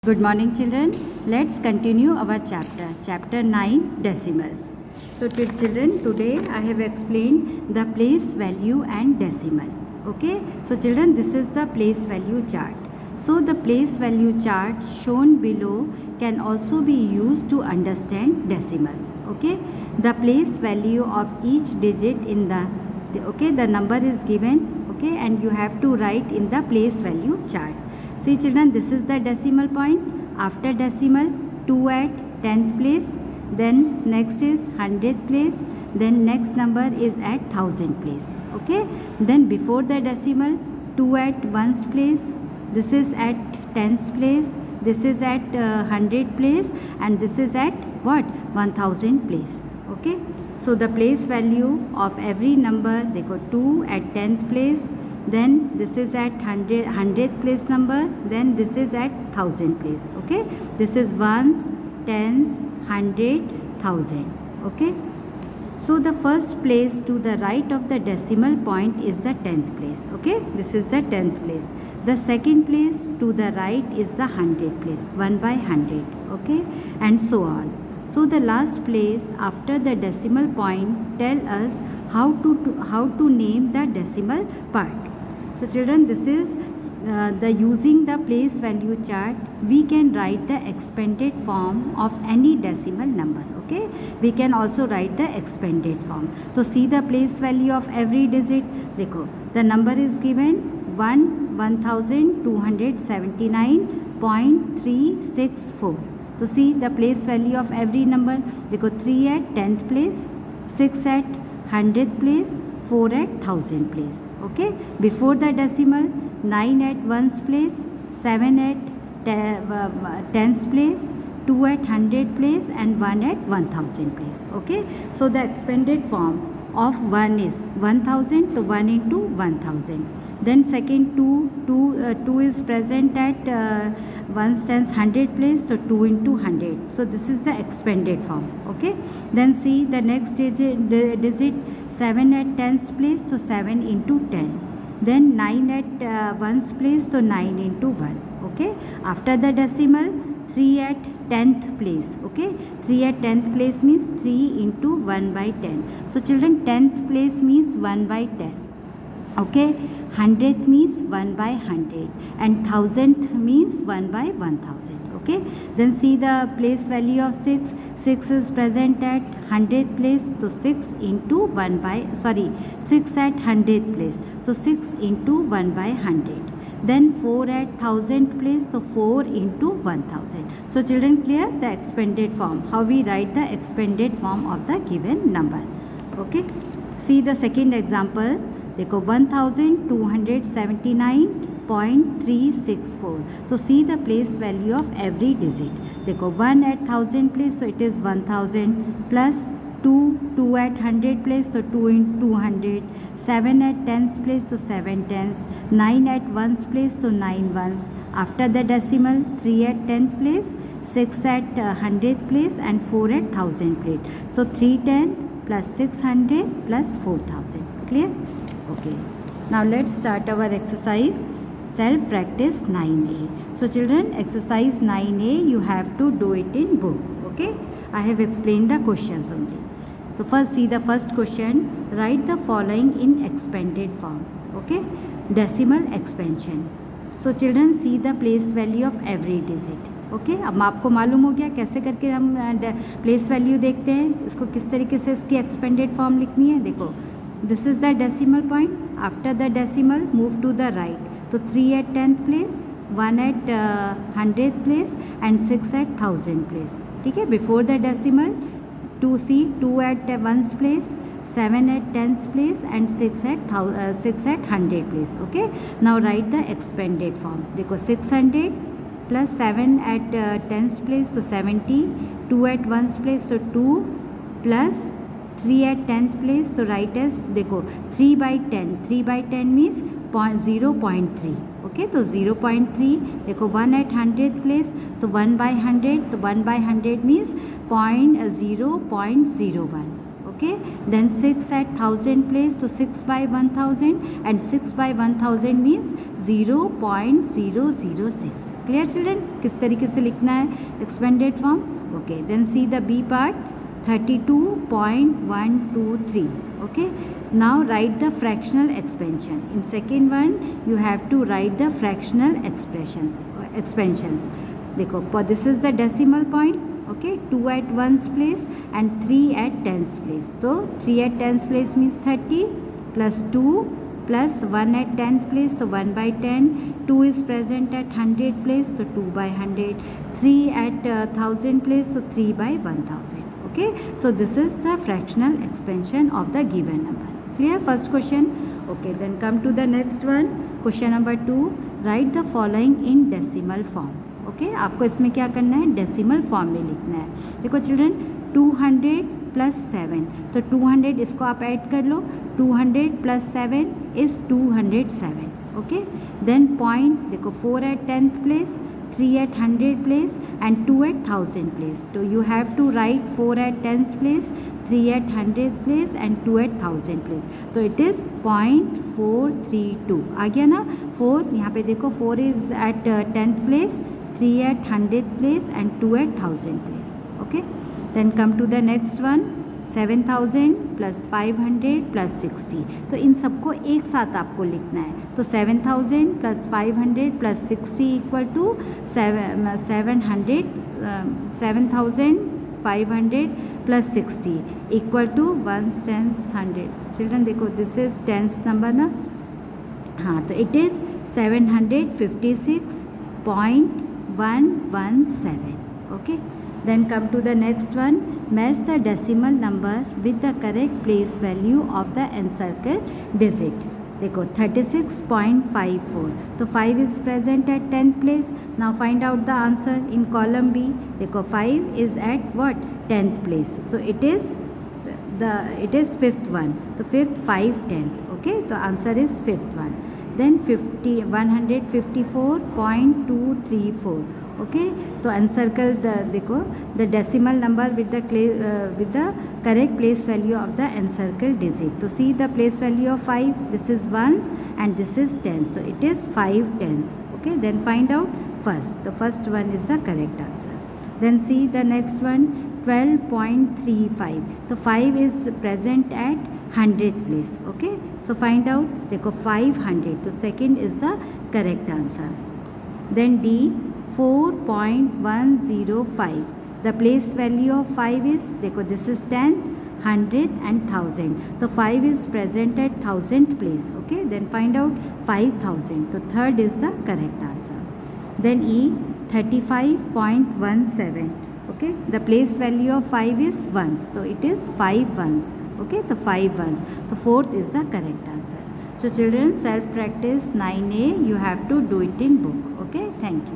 Good morning children. Let's continue our chapter 9 decimals. So children, today I have explained the place value and decimal. Okay, so children, this is the place value chart. So the place value chart shown below can also be used to understand decimals. Okay, the place value of each digit in the number is given, okay, and you have to write in the place value chart. See children, this is the decimal point. After decimal, 2 at 10th place, then next is 100th place, then next number is at 1000th place. Okay, then before the decimal, 2 at 1's place, this is at 10th place, this is at 100th place, and this is at what? 1000th place. Okay, so the place value of every number, they go 2 at 10th place, then this is at 100th place number, then this is at 1000 place. Okay, this is ones, tens, 100, 1000. Okay, so the first place to the right of the decimal point is the 10th place. Okay, this is the 10th place. The second place to the right is the 100th place, 1 by 100. Okay, and so on. So the last place after the decimal point tell us how to name the decimal part. So children, this is using the place value chart, we can write the expanded form of any decimal number. Okay, we can also write the expanded form. So see the place value of every digit. Dekho, the number is given 1279.364. So see the place value of every number. Dekho, 3 at 10th place, 6 at 100th place, 4 at 1000 place. Okay, before the decimal, 9 at 1's place, 7 at 10's place, 2 at 100 place, and 1 at 1000 place. Okay, so the expanded form of 1 is 1000, to 1 into 1000. Then second 2 is present at 1's 10's 100 place, so 2 into 100. So this is the expanded form. Okay, then see the next digit 7 at 10's place, so 7 into 10. Then 9 at 1's place, so 9 into 1. Okay, after the decimal, 3 at 10th place. Okay, 3 at 10th place means 3 into 1 by 10. So children, 10th place means 1 by 10. Okay, 100th means 1 by 100, and 1000th means 1 by 1000. Okay, then see the place value of 6. 6 is present at 100th place, so 6 into 6 at 100th place, so 6 into 1 by 100. Then 4 at 1000th place, so 4 into 1000. So children, clear the expanded form, how we write the expanded form of the given number. Okay, see the second example. देखो 1279.364. So see the place value of every digit. देखो 1 at 1000 place, so it is 1000, plus 2 at 100 place, so 2 into 200, 7 at 10's place, so 7 tens, 9 at 1's place, so 9 ones. After the decimal, 3 at 10th place, 6 at 100th place, and 4 at 1000 place. So 310 plus 600 plus 4000. Clear? Okay, now let's start our exercise self practice 9a. So children, exercise 9a you have to do it in book. Okay, I have explained the questions only. So first see the first question. Write the following in expanded form. Okay, decimal expansion. So children, see the place value of every digit. Okay, अब आपको मालूम हो गया कैसे करके हम place value देखते हैं, इसको किस तरीके से इसकी एक्सपेंडेड फॉर्म लिखनी है. देखो, this is the decimal point. After the decimal move to the right. तो 3 at 10th place, 1 at 100th place, and 6 at 1000 place. ठीक है, before the decimal 2 at 1's place, 7 at 10th place, and 6 at 100 place. Okay, now write the expanded form. देखो 600 plus 7 at 10th place, so 70, 2 at 1's place, so 2, plus 3 at 10th place, so write as देखो 3 by 10. 3 by 10 means 0.3. Okay, तो 0.3. देखो 1 at 100th place, तो 1 by 100, तो 1 by 100 means 0.01. Okay, then 6 at 1000 place, so 6 by 1000, and 6 by 1000 means 0.006. Clear children? किस तरीके से लिखना है expanded form? Okay, then see the B part, 32.123. Okay, now write the fractional expansion. In second one you have to write the fractional expansions. देखो, this is the decimal point. Okay, 2 at 1's place and 3 at 10's place. So 3 at 10's place means 30 plus 2 plus 1 at 10th place, so 1 by 10. 2 is present at 100 place, so 2 by 100. 3 at 1000 place, so 3 by 1000. Okay, so this is the fractional expansion of the given number. Clear? First question. Okay, then come to the next one. Question number 2. Write the following in decimal form. Okay, आपको इसमें क्या करना है, decimal form में लिखना है. देखो children, 200 plus 7, तो 200 इसको आप ऐड कर लो. 200 plus 7 is 207. Okay, then point देखो, 4 at 10th place, 3 at 100 place and 2 at 1000 place. So you have to write 4 at 10th place, 3 at 100 place and 2 at 1000 place. So it is 0.432. आ गया ना. 4 यहाँ पे देखो, 4 is at 10th place, 3 at 100th place and 2 at 1000 place. Okay, then come to the next one. 7000 plus 500 plus 60. तो इन सबको एक साथ आपको लिखना है. तो 7000 plus 500 plus 60 equal to 7500 plus 60 equal to 1 tens 100. Children देखो, this is tens number ना. हाँ, तो it is 756.117. Okay, then come to the next one. Match the decimal number with the correct place value of the encircled digit. देखो, 36.54. तो 5 is present at 10th place. Now find out the answer in column B. देखो, 5 is at what? 10th place. So it is fifth one. तो fifth, 5, 10th. Okay, तो answer is fifth one. Then 154.234. Okay, तो encircle the, देखो, the decimal number with the correct place value of the encircled digit. तो see the place value of 5, this is ones and this is tens, so it is 5 tens. Okay, then find out first. The first one is the correct answer. Then see the next one, 12.35. तो 5 is present at 100th place. Okay, so find out. देखो, 500, तो second is the correct answer. Then D, 4.105. The place value of 5 is, देखो, this is 10th, 100th and 1000. तो 5 is present at 1000th place. Okay, then find out 5000. So third is the correct answer. Then E, 35.17. Okay, the place value of 5 is ones, so it is 5 ones. Okay, the 5 ones. So fourth is the correct answer. So children, self practice 9A, you have to do it in book. Okay, thank you.